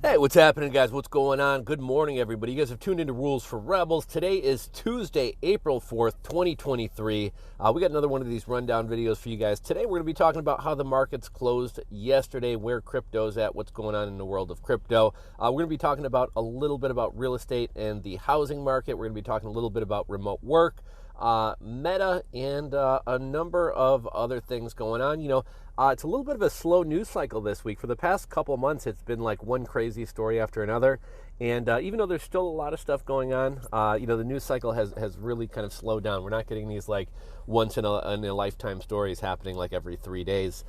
Hey, what's happening, guys? What's going on? Good morning, everybody. You guys have tuned into Rules for Rebels. Today is Tuesday, April 4th, 2023. We got another one of these rundown videos for you guys. Today, we're going to be talking about how the markets closed yesterday, where crypto's at, what's going on in the world of crypto. We're going to be talking about a little bit about real estate and the housing market. We're going to be talking a little bit about remote work, Meta, and a number of other things going on. It's a little bit of a slow news cycle this week. For the past couple of months, it's been like one crazy story after another. And even though there's still a lot of stuff going on, the news cycle has really kind of slowed down. We're not getting these like once in a lifetime stories happening like every 3 days.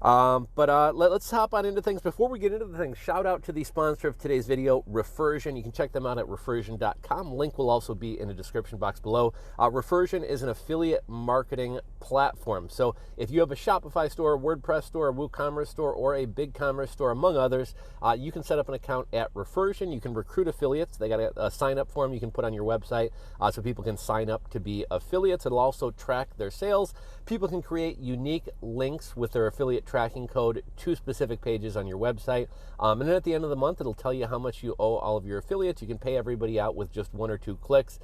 Let's hop on into things. Before we get into the things, shout out to the sponsor of today's video, Refersion. You can check them out at refersion.com. Link will also be in the description box below. Refersion is an affiliate marketing platform. So if you have a Shopify store, a WordPress store, a WooCommerce store, or a BigCommerce store, among others, you can set up an account at Refersion. You can recruit affiliates. They got a sign-up form you can put on your website so people can sign up to be affiliates. It'll also track their sales. People can create unique links with their affiliate tracking code to specific pages on your website. And then at the end of the month, it'll tell you how much you owe all of your affiliates. You can pay everybody out with just 1 or 2 clicks.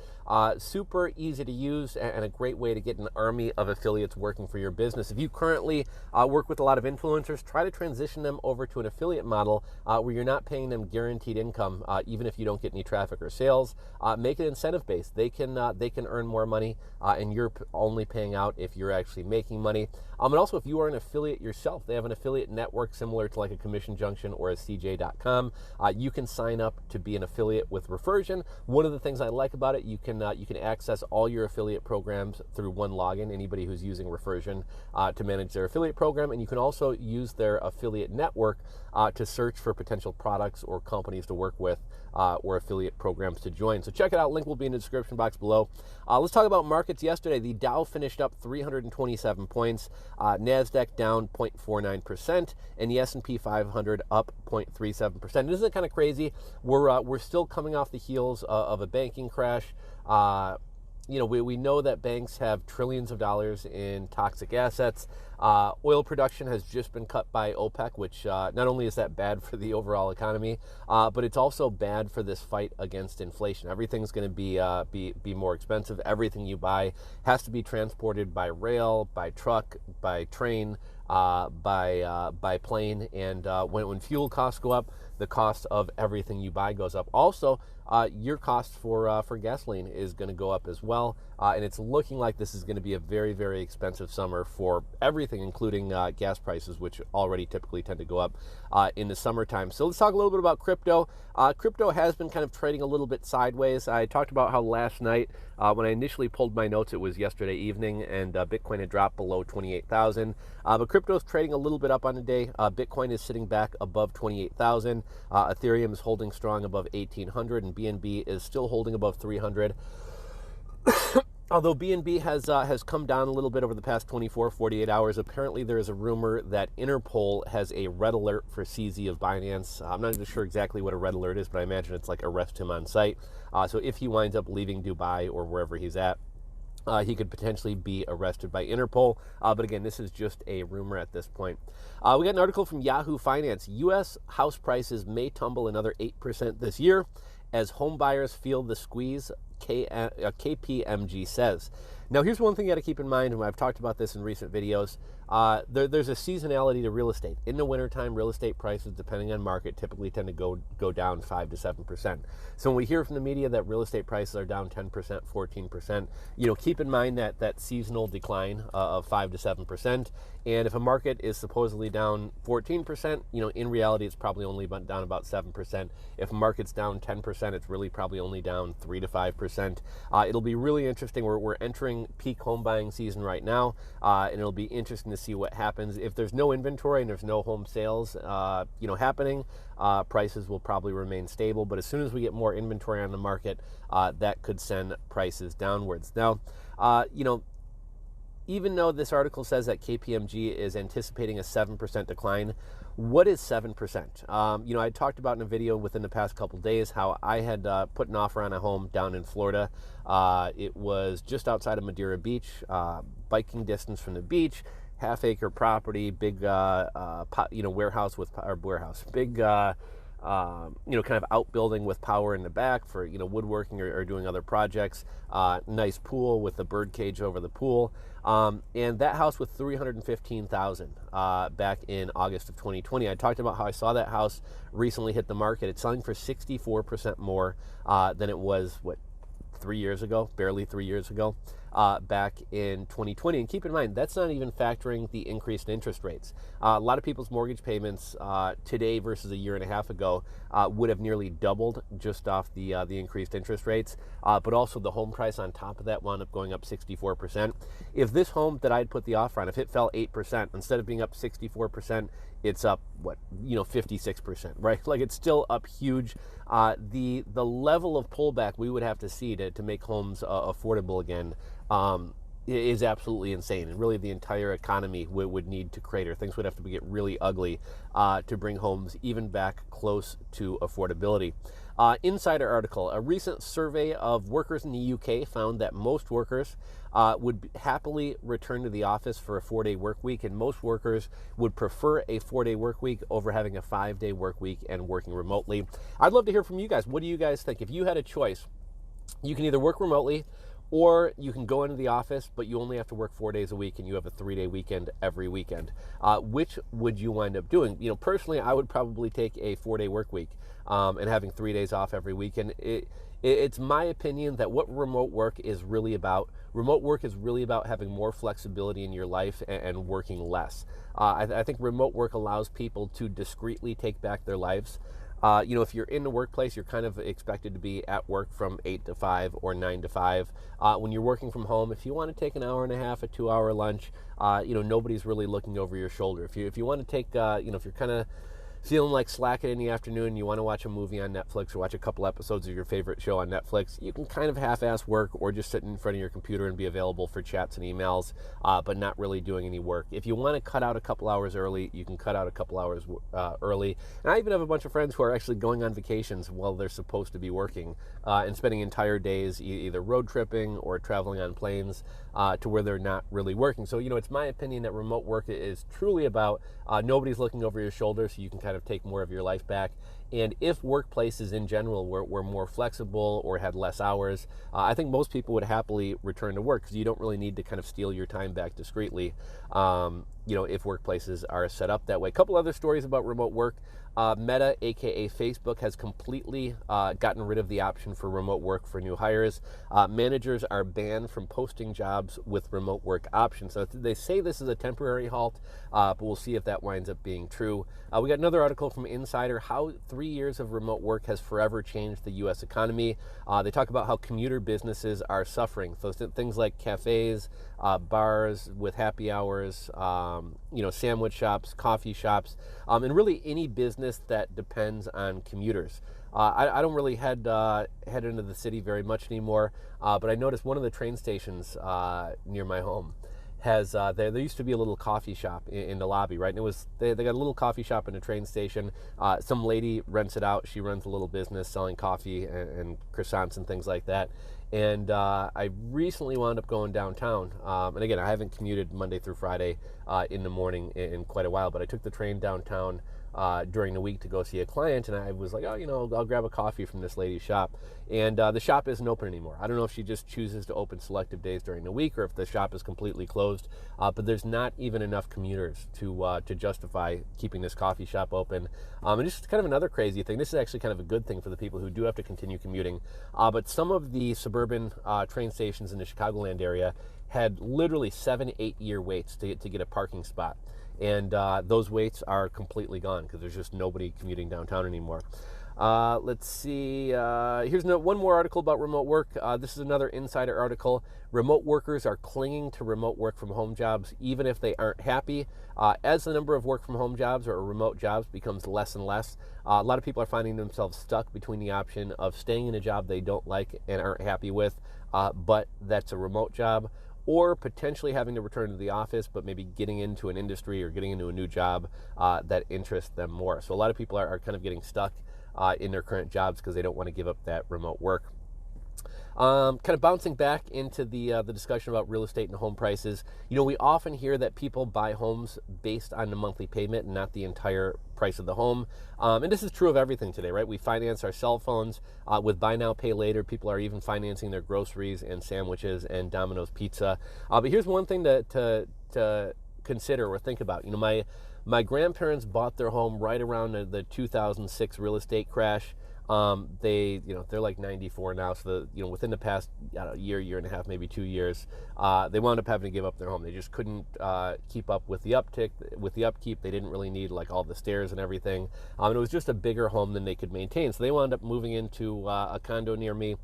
Super easy to use and a great way to get an army of affiliates working for your business. If you currently work with a lot of influencers, try to transition them over to an affiliate model where you're not paying them guaranteed income, even if you don't get any traffic or sales. Make it incentive-based. They can earn more money, and you're only paying out if you're actually making money. And also, if you are an affiliate yourself, they have an affiliate network similar to like a Commission Junction or a CJ.com. You can sign up to be an affiliate with Refersion. One of the things I like about it, you can access all your affiliate programs through one login. Anybody who's using Refersion to manage their affiliate program, and you can also use their affiliate network to search for potential products or companies to work with or affiliate programs to join. So check it out. Link will be in the description box below. Let's talk about markets yesterday. The Dow finished up 327 points. NASDAQ down 0.49%, and the S&P 500 up 0.37%. Isn't it kind of crazy? We're still coming off the heels of a banking crash. We know that banks have trillions of dollars in toxic assets. Oil production has just been cut by OPEC, which not only is that bad for the overall economy, but it's also bad for this fight against inflation. Everything's going to be more expensive. Everything you buy has to be transported by rail, by truck, by train, by plane, and when fuel costs go up, the cost of everything you buy goes up. Also, your cost for gasoline is going to go up as well, and it's looking like this is going to be a very, very expensive summer for everything, including gas prices, which already typically tend to go up in the summertime. So let's talk a little bit about crypto. Crypto has been kind of trading a little bit sideways. I talked about how last night, when I initially pulled my notes, it was yesterday evening, and Bitcoin had dropped below 28,000. But crypto is trading a little bit up on the day. Bitcoin is sitting back above 28,000. Ethereum is holding strong above 1,800, and BNB is still holding above 300. Although BNB has come down a little bit over the past 24, 48 hours, apparently there is a rumor that Interpol has a red alert for CZ of Binance. I'm not even sure exactly what a red alert is, but I imagine it's like arrest him on site. So if he winds up leaving Dubai or wherever he's at, he could potentially be arrested by Interpol. But again, this is just a rumor at this point. We got an article from Yahoo Finance. U.S. house prices may tumble another 8% this year as home buyers feel the squeeze, KPMG says. Now, here's one thing you got to keep in mind, and I've talked about this in recent videos. There's a seasonality to real estate. In the wintertime, real estate prices, depending on market, typically tend to go down 5 to 7%. So when we hear from the media that real estate prices are down 10%, 14%, keep in mind that seasonal decline of 5 to 7%. And if a market is supposedly down 14%, in reality, it's probably only down about 7%. If a market's down 10%, it's really probably only down 3 to 5%. It'll be really interesting. We're entering peak home buying season right now, and it'll be interesting to see what happens. If there's no inventory and there's no home sales, happening, prices will probably remain stable. But as soon as we get more inventory on the market, that could send prices downwards. Now, even though this article says that KPMG is anticipating a 7% decline, what is 7%? I talked about in a video within the past couple days how I had put an offer on a home down in Florida. It was just outside of Madeira Beach, biking distance from the beach, half-acre property, big, warehouse with big kind of outbuilding with power in the back for, woodworking or doing other projects. Nice pool with the bird cage over the pool. And that house was $315,000 back in August of 2020. I talked about how I saw that house recently hit the market. It's selling for 64% more than it was, 3 years ago, barely 3 years ago, back in 2020. And keep in mind, that's not even factoring the increased interest rates. A lot of people's mortgage payments today versus a year and a half ago would have nearly doubled just off the increased interest rates, but also the home price on top of that wound up going up 64%. If this home that I'd put the offer on, if it fell 8%, instead of being up 64%, it's up 56%, right? Like, it's still up huge. The level of pullback we would have to see to make homes affordable again is absolutely insane, and really the entire economy would need to crater. Things would have to get really ugly to bring homes even back close to affordability. Insider article: a recent survey of workers in the UK found that most workers would happily return to the office for a 4-day work week, and most workers would prefer a 4-day work week over having a 5-day work week and working remotely. I'd love to hear from you guys. What do you guys think? If you had a choice, you can either work remotely or you can go into the office, but you only have to work 4 days a week and you have a 3-day weekend every weekend. Which would you wind up doing? Personally, I would probably take a 4-day work week and having 3 days off every weekend. It's my opinion that what remote work is really about having more flexibility in your life and working less. I think remote work allows people to discreetly take back their lives. If you're in the workplace, you're kind of expected to be at work from 8 to 5 or 9 to 5. When you're working from home, if you want to take an hour and a half, a 2-hour lunch, nobody's really looking over your shoulder. If you want to take, if you're kind of feeling like slacking in the afternoon, you want to watch a movie on Netflix or watch a couple episodes of your favorite show on Netflix, you can kind of half-ass work or just sit in front of your computer and be available for chats and emails, but not really doing any work. If you want to cut out a couple hours early, you can cut out a couple hours early. And I even have a bunch of friends who are actually going on vacations while they're supposed to be working and spending entire days either road tripping or traveling on planes to where they're not really working. So, it's my opinion that remote work is truly about nobody's looking over your shoulder, so you can kind of take more of your life back. And if workplaces in general were more flexible or had less hours, I think most people would happily return to work because you don't really need to kind of steal your time back discreetly, if workplaces are set up that way. A couple other stories about remote work. Meta, aka Facebook, has completely gotten rid of the option for remote work for new hires. Managers are banned from posting jobs with remote work options. So they say this is a temporary halt, but we'll see if that winds up being true. We got another article from Insider, how 3 years of remote work has forever changed the U.S. economy. They talk about how commuter businesses are suffering. So things like cafes, bars with happy hours, sandwich shops, coffee shops, and really any business that depends on commuters. I don't really head into the city very much anymore, but I noticed one of the train stations near my home has there used to be a little coffee shop in the lobby, right? And they got a little coffee shop in a train station. Some lady rents it out. She runs a little business selling coffee and croissants and things like that. And I recently wound up going downtown. And again, I haven't commuted Monday through Friday in the morning in quite a while, but I took the train downtown during the week to go see a client, and I was like, I'll grab a coffee from this lady's shop. And the shop isn't open anymore. I don't know if she just chooses to open selective days during the week or if the shop is completely closed, but there's not even enough commuters to justify keeping this coffee shop open. And just kind of another crazy thing, this is actually kind of a good thing for the people who do have to continue commuting, but some of the suburban train stations in the Chicagoland area had literally 7-8 year waits to get a parking spot. And those waits are completely gone because there's just nobody commuting downtown anymore. Let's see. Here's one more article about remote work. This is another Insider article. Remote workers are clinging to remote work from home jobs even if they aren't happy. As the number of work from home jobs or remote jobs becomes less and less, a lot of people are finding themselves stuck between the option of staying in a job they don't like and aren't happy with, but that's a remote job, or potentially having to return to the office, but maybe getting into an industry or getting into a new job that interests them more. So a lot of people are kind of getting stuck in their current jobs because they don't want to give up that remote work. Kind of bouncing back into the discussion about real estate and home prices. We often hear that people buy homes based on the monthly payment and not the entire price of the home. And this is true of everything today, right? We finance our cell phones with buy now, pay later. People are even financing their groceries and sandwiches and Domino's pizza. But here's one thing to consider or think about. My grandparents bought their home right around the 2006 real estate crash. They're like 94 now, so within the past year and a half, maybe 2 years, they wound up having to give up their home. They just couldn't keep up with the upkeep. They didn't really need like all the stairs and everything. And it was just a bigger home than they could maintain. So they wound up moving into a condo near me,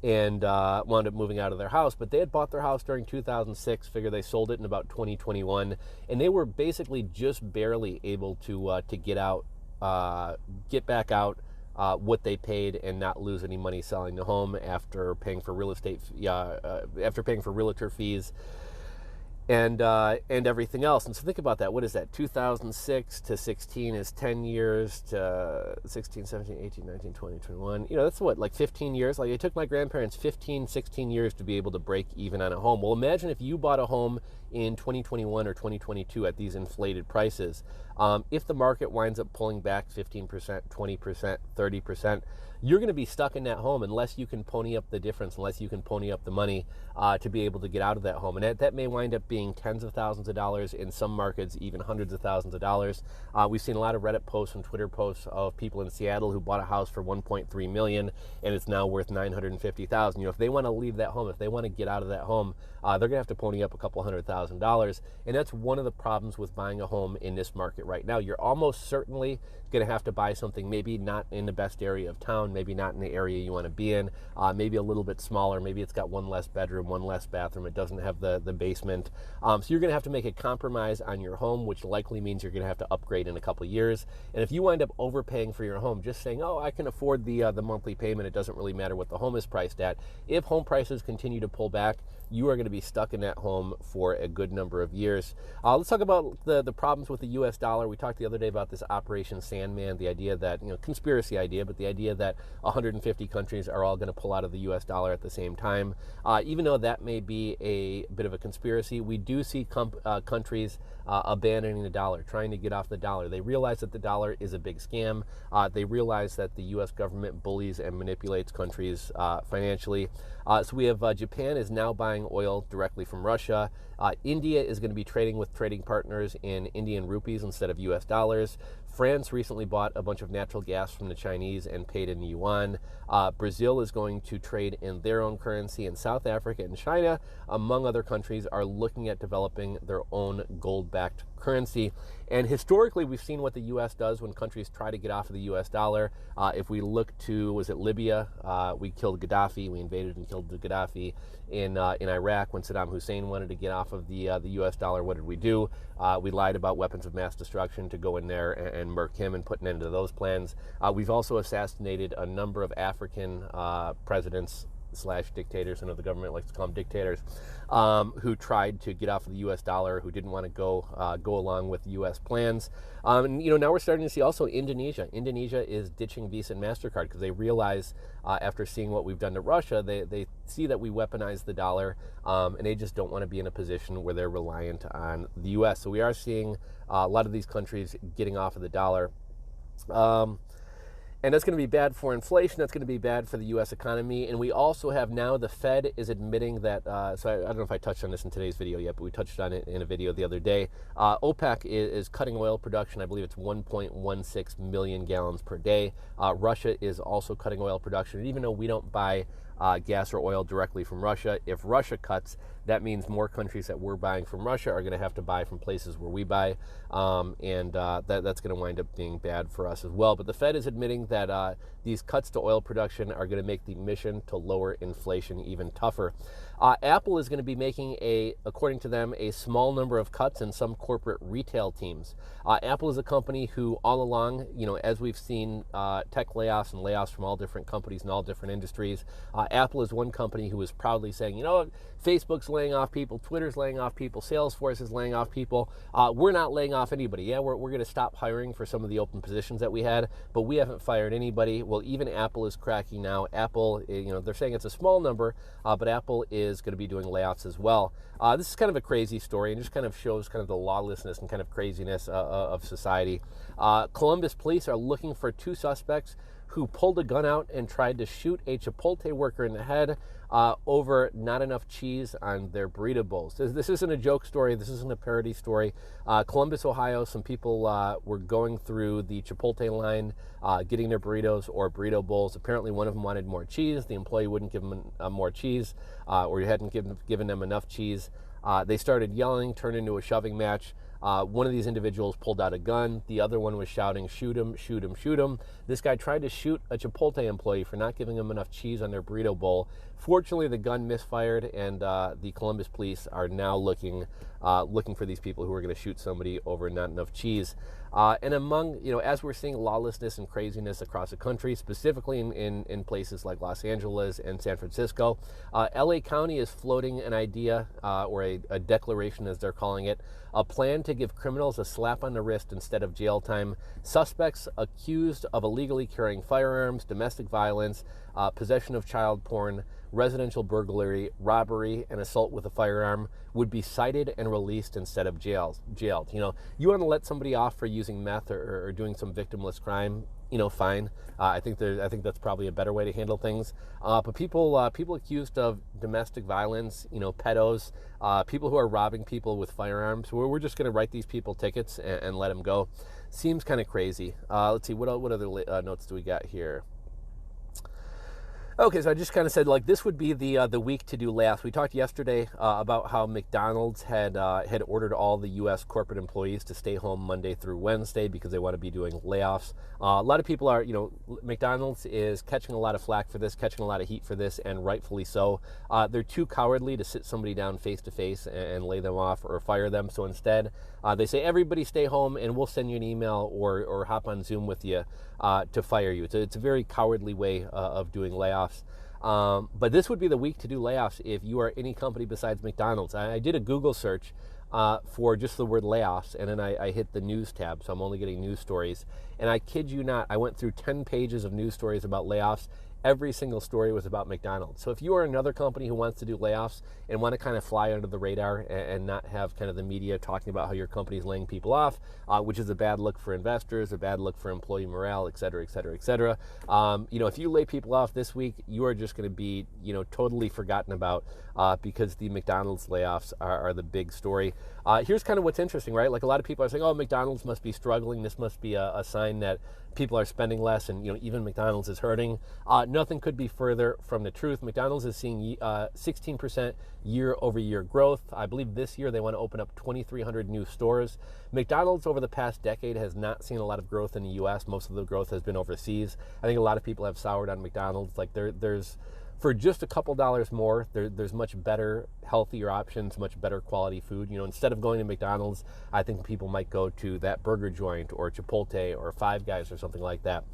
and wound up moving out of their house. But they had bought their house during 2006. Figure they sold it in about 2021, and they were basically just barely able to get back out what they paid and not lose any money selling the home after paying for after paying for realtor fees and everything else. And so think about that. What is that? 2006 to 16 is 10 years, to 16, 17, 18, 19, 20, 21. That's what, like 15 years? Like it took my grandparents 15, 16 years to be able to break even on a home. Well, imagine if you bought a home in 2021 or 2022 at these inflated prices. If the market winds up pulling back 15%, 20%, 30%, you're going to be stuck in that home unless you can pony up the difference, unless you can pony up the money to be able to get out of that home. And that may wind up being tens of thousands of dollars, in some markets even hundreds of thousands of dollars. We've seen a lot of Reddit posts and Twitter posts of people in Seattle who bought a house for $1.3 million and it's now worth $950,000. If they want to leave that home, if they want to get out of that home, they're going to have to pony up a couple $100,000. And that's one of the problems with buying a home in this market right now. You're almost certainly going to have to buy something maybe not in the best area of town, maybe not in the area you want to be in, maybe a little bit smaller, maybe it's got one less bedroom, one less bathroom, it doesn't have the basement. So you're going to have to make a compromise on your home, which likely means you're going to have to upgrade in a couple years. And if you wind up overpaying for your home, just saying, oh, I can afford the monthly payment, it doesn't really matter what the home is priced at. If home prices continue to pull back, you are going to be stuck in that home for a good number of years. Let's talk about the problems with the U.S. dollar. We talked the other day about this Operation Sandman, the idea that, conspiracy idea, but the idea that 150 countries are all going to pull out of the U.S. dollar at the same time. Even though that may be a bit of a conspiracy, we do see countries abandoning the dollar, trying to get off the dollar. They realize that the dollar is a big scam. They realize that the U.S. government bullies and manipulates countries financially. So we have Japan is now buying oil directly from Russia. India is going to be trading with trading partners in Indian rupees instead of U.S. dollars. France recently bought a bunch of natural gas from the Chinese and paid in yuan. Brazil is going to trade in their own currency, and South Africa and China, among other countries, are looking at developing their own gold-backed currency. And historically, we've seen what the U.S. does when countries try to get off of the U.S. dollar. If we look to, was it Libya? We killed Gaddafi. We invaded and killed Gaddafi in Iraq. When Saddam Hussein wanted to get off of the U.S. dollar, what did we do? We lied about weapons of mass destruction to go in there and murk him and put an end to those plans. We've also assassinated a number of African presidents / dictators, I know the government likes to call them dictators, who tried to get off of the U.S. dollar, who didn't want to go along with U.S. plans. And now we're starting to see also Indonesia. Indonesia is ditching Visa and MasterCard because they realize, after seeing what we've done to Russia, they see that we weaponize the dollar, and they just don't want to be in a position where they're reliant on the U.S. So we are seeing a lot of these countries getting off of the dollar. And that's going to be bad for inflation. That's going to be bad for the U.S. economy. And we also have now the Fed is admitting that, so I don't know if I touched on this in today's video yet, but we touched on it in a video the other day. OPEC is cutting oil production. I believe it's 1.16 million gallons per day. Russia is also cutting oil production. And even though we don't buy gas or oil directly from Russia, if Russia cuts, that means more countries that we're buying from Russia are going to have to buy from places where we buy, and that's going to wind up being bad for us as well. But the Fed is admitting that these cuts to oil production are going to make the mission to lower inflation even tougher. Apple is going to be making, according to them, a small number of cuts in some corporate retail teams. Apple is a company who all along, as we've seen tech layoffs and layoffs from all different companies and all different industries, Apple is one company who is proudly saying, you know, Facebook's laying off people, Twitter's laying off people, Salesforce is laying off people. We're not laying off anybody. Yeah, we're going to stop hiring for some of the open positions that we had, but we haven't fired anybody. Well, even Apple is cracking now. Apple, you know, they're saying it's a small number, but Apple is going to be doing layoffs as well. This is kind of a crazy story and just kind of shows kind of the lawlessness and kind of craziness of society. Columbus police are looking for 2 suspects who pulled a gun out and tried to shoot a Chipotle worker in the head over not enough cheese on their burrito bowls. This isn't a joke story. This isn't a parody story. Columbus, Ohio, some people were going through the Chipotle line, getting their burritos or burrito bowls. Apparently, one of them wanted more cheese. The employee wouldn't give them more cheese, or he hadn't given them enough cheese. They started yelling, turned into a shoving match. One of these individuals pulled out a gun. The other one was shouting, shoot him, shoot him, shoot him. This guy tried to shoot a Chipotle employee for not giving him enough cheese on their burrito bowl. Fortunately, the gun misfired, and the Columbus police are now looking for these people who are going to shoot somebody over not enough cheese. And among, you know, as we're seeing lawlessness and craziness across the country, specifically in places like Los Angeles and San Francisco, LA County is floating an idea, or a declaration as they're calling it, a plan to give criminals a slap on the wrist instead of jail time. Suspects accused of illegally carrying firearms, domestic violence, possession of child porn, residential burglary, robbery, and assault with a firearm would be cited and released instead of jailed. You know, you want to let somebody off for using meth or doing some victimless crime, you know, fine. I think that's probably a better way to handle things. But people accused of domestic violence, you know, pedos, people who are robbing people with firearms, we're just going to write these people tickets and let them go. Seems kind of crazy. Let's see, what other notes do we got here? Okay, so I just kind of said, like, this would be the week to do layoffs. We talked yesterday about how McDonald's had ordered all the U.S. corporate employees to stay home Monday through Wednesday because they want to be doing layoffs. A lot of people are, you know, McDonald's is catching a lot of flack for this, catching a lot of heat for this, and rightfully so. They're too cowardly to sit somebody down face to face and lay them off or fire them. So instead, they say, everybody stay home and we'll send you an email or hop on Zoom with you to fire you. It's a very cowardly way of doing layoffs. But this would be the week to do layoffs if you are any company besides McDonald's. I did a Google search for just the word layoffs, and then I hit the news tab, so I'm only getting news stories. And I kid you not, I went through 10 pages of news stories about layoffs. Every single story was about McDonald's. So if you are another company who wants to do layoffs and want to kind of fly under the radar and not have kind of the media talking about how your company is laying people off, which is a bad look for investors, a bad look for employee morale, et cetera, et cetera, et cetera. You know, if you lay people off this week, you are just going to be, you know, totally forgotten about because the McDonald's layoffs are the big story. Here's kind of what's interesting, right? Like, a lot of people are saying, oh, McDonald's must be struggling. This must be a sign that people are spending less, and, you know, even McDonald's is hurting. Nothing could be further from the truth. McDonald's is seeing 16% year-over-year growth. I believe this year they want to open up 2,300 new stores. McDonald's over the past decade has not seen a lot of growth in the U.S. Most of the growth has been overseas. I think a lot of people have soured on McDonald's. Like, there's for just a couple dollars more, there's much better, healthier options, much better quality food. You know, instead of going to McDonald's, I think people might go to that burger joint or Chipotle or Five Guys or something like that.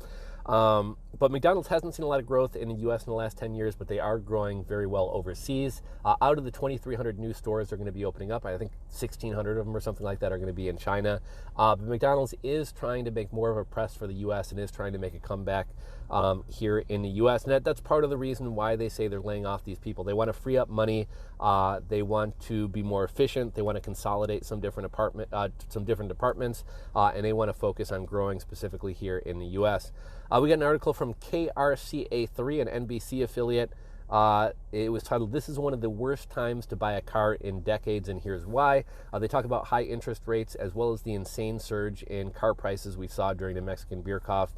But McDonald's hasn't seen a lot of growth in the U.S. in the last 10 years, but they are growing very well overseas. Out of the 2,300 new stores they're going to be opening up, I think 1,600 of them or something like that are going to be in China. But McDonald's is trying to make more of a press for the U.S. and is trying to make a comeback here in the U.S. And that's part of the reason why they say they're laying off these people. They want to free up money. They want to be more efficient. They want to consolidate some different departments, and they want to focus on growing specifically here in the U.S. We got an article from KRCA3, an NBC affiliate. It was titled, "This is one of the worst times to buy a car in decades, and here's why." They talk about high interest rates as well as the insane surge in car prices we saw during the Mexican beer cough.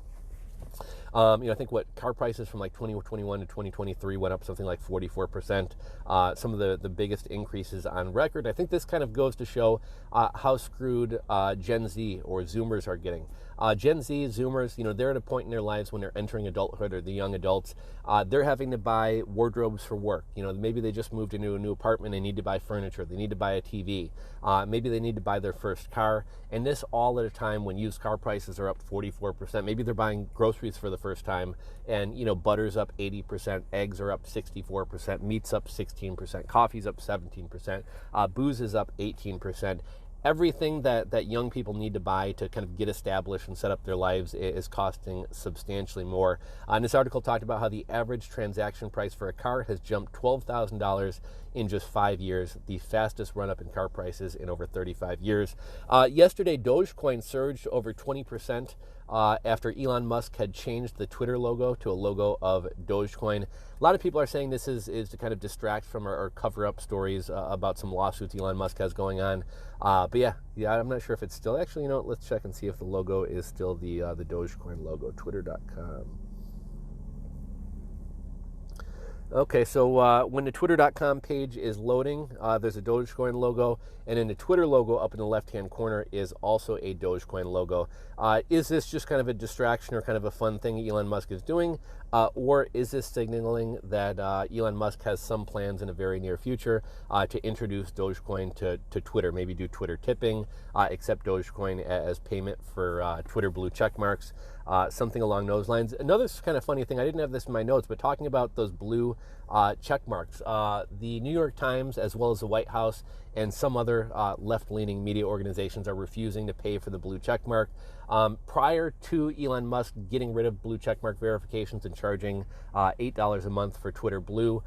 I think car prices from like 2021 to 2023 went up something like 44%. Some of the biggest increases on record. I think this kind of goes to show how screwed Gen Z or Zoomers are getting. Gen Z, Zoomers, they're at a point in their lives when they're entering adulthood, or the young adults. They're having to buy wardrobes for work. Maybe they just moved into a new apartment. They need to buy furniture. They need to buy a TV. Maybe they need to buy their first car. And this all at a time when used car prices are up 44%. Maybe they're buying groceries for the first time, and butter's up 80%, eggs are up 64%, meat's up 16%, coffee's up 17%, booze is up 18%. Everything that young people need to buy to kind of get established and set up their lives is costing substantially more. And this article talked about how the average transaction price for a car has jumped $12,000 in just 5 years, the fastest run-up in car prices in over 35 years. Yesterday, Dogecoin surged over 20% after Elon Musk had changed the Twitter logo to a logo of Dogecoin. A lot of people are saying this is to kind of distract from or cover up stories about some lawsuits Elon Musk has going on. But yeah, I'm not sure if it's still, actually, let's check and see if the logo is still the Dogecoin logo, twitter.com. Okay, so when the twitter.com page is loading, there's a Dogecoin logo, and then the Twitter logo up in the left-hand corner is also a Dogecoin logo. Is this just kind of a distraction or kind of a fun thing Elon Musk is doing, or is this signaling that Elon Musk has some plans in a very near future to introduce Dogecoin to Twitter, maybe do Twitter tipping, accept Dogecoin as payment for Twitter blue check marks, something along those lines. Another kind of funny thing, I didn't have this in my notes, but talking about those blue check marks, the New York Times, as well as the White House and some other left-leaning media organizations, are refusing to pay for the blue check mark. Prior to Elon Musk getting rid of blue checkmark verifications and charging $8 a month for Twitter Blue,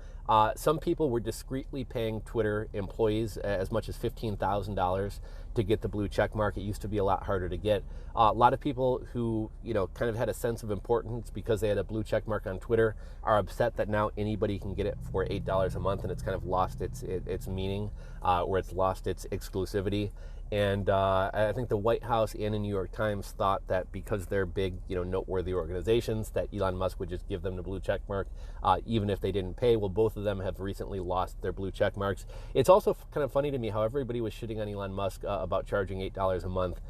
some people were discreetly paying Twitter employees as much as $15,000 to get the blue checkmark. It used to be a lot harder to get. A lot of people who kind of had a sense of importance because they had a blue checkmark on Twitter are upset that now anybody can get it for $8 a month, and it's kind of lost its meaning, or it's lost its exclusivity. And I think the White House and the New York Times thought that because they're big, noteworthy organizations, that Elon Musk would just give them the blue check mark, even if they didn't pay. Well, both of them have recently lost their blue check marks. It's also kind of funny to me how everybody was shitting on Elon Musk about charging $8 a month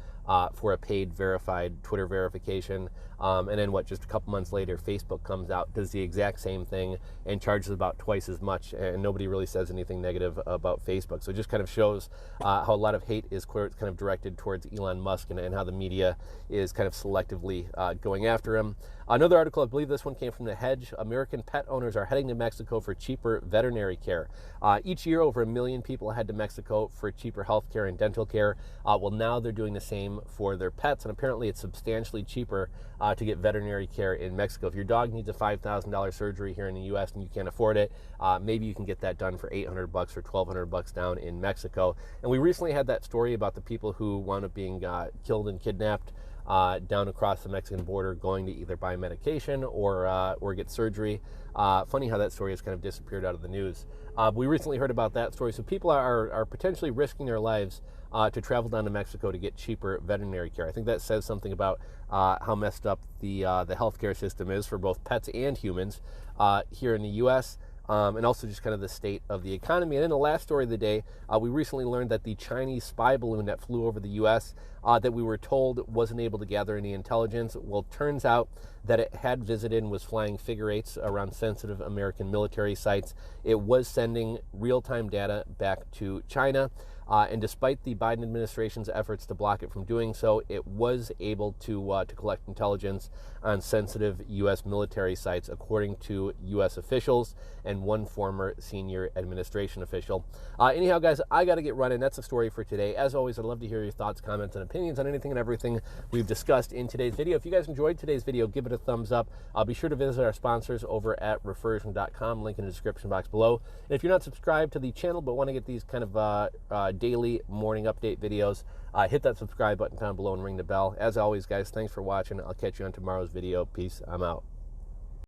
for a paid verified Twitter verification. And then just a couple months later, Facebook comes out, does the exact same thing, and charges about twice as much, and nobody really says anything negative about Facebook. So it just kind of shows how a lot of hate is kind of directed towards Elon Musk, and how the media is kind of selectively going after him. Another article, I believe this one came from The Hedge. American pet owners are heading to Mexico for cheaper veterinary care. Each year, over 1 million people head to Mexico for cheaper health care and dental care. Well, now they're doing the same for their pets, and apparently it's substantially cheaper to get veterinary care in Mexico. If your dog needs a $5,000 surgery here in the U.S. and you can't afford it, maybe you can get that done for $800 or $1,200 down in Mexico. And we recently had that story about the people who wound up being killed and kidnapped down across the Mexican border, going to either buy medication or get surgery. Funny how that story has kind of disappeared out of the news. We recently heard about that story. So people are potentially risking their lives to travel down to Mexico to get cheaper veterinary care. I think that says something about how messed up the healthcare system is for both pets and humans here in the U.S., and also just kind of the state of the economy. And then the last story of the day, we recently learned that the Chinese spy balloon that flew over the U.S. That we were told wasn't able to gather any intelligence, well, turns out that it had visited and was flying figure eights around sensitive American military sites. It was sending real-time data back to China. And despite the Biden administration's efforts to block it from doing so, it was able to collect intelligence on sensitive U.S. military sites, according to U.S. officials and one former senior administration official. Anyhow, guys, I got to get running. That's the story for today. As always, I'd love to hear your thoughts, comments, and opinions on anything and everything we've discussed in today's video. If you guys enjoyed today's video, give it a thumbs up. Be sure to visit our sponsors over at Refersion.com, link in the description box below. And if you're not subscribed to the channel but want to get these kind of daily morning update videos, hit that subscribe button down below and ring the bell. As always, guys, thanks for watching. I'll catch you on tomorrow's video. Peace. I'm out.